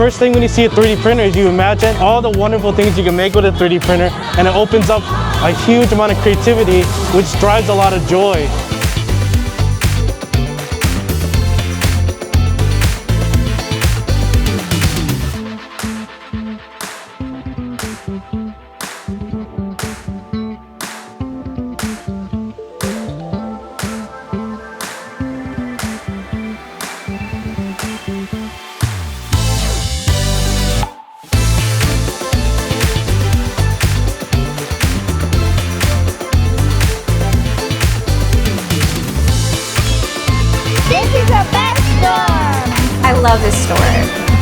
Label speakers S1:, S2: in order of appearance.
S1: first thing when you see a 3D printer is you imagine all the wonderful things you can make with a 3D printer, and it opens up a huge amount of creativity, which drives a lot of joy.
S2: This is the best store!
S3: I love this store.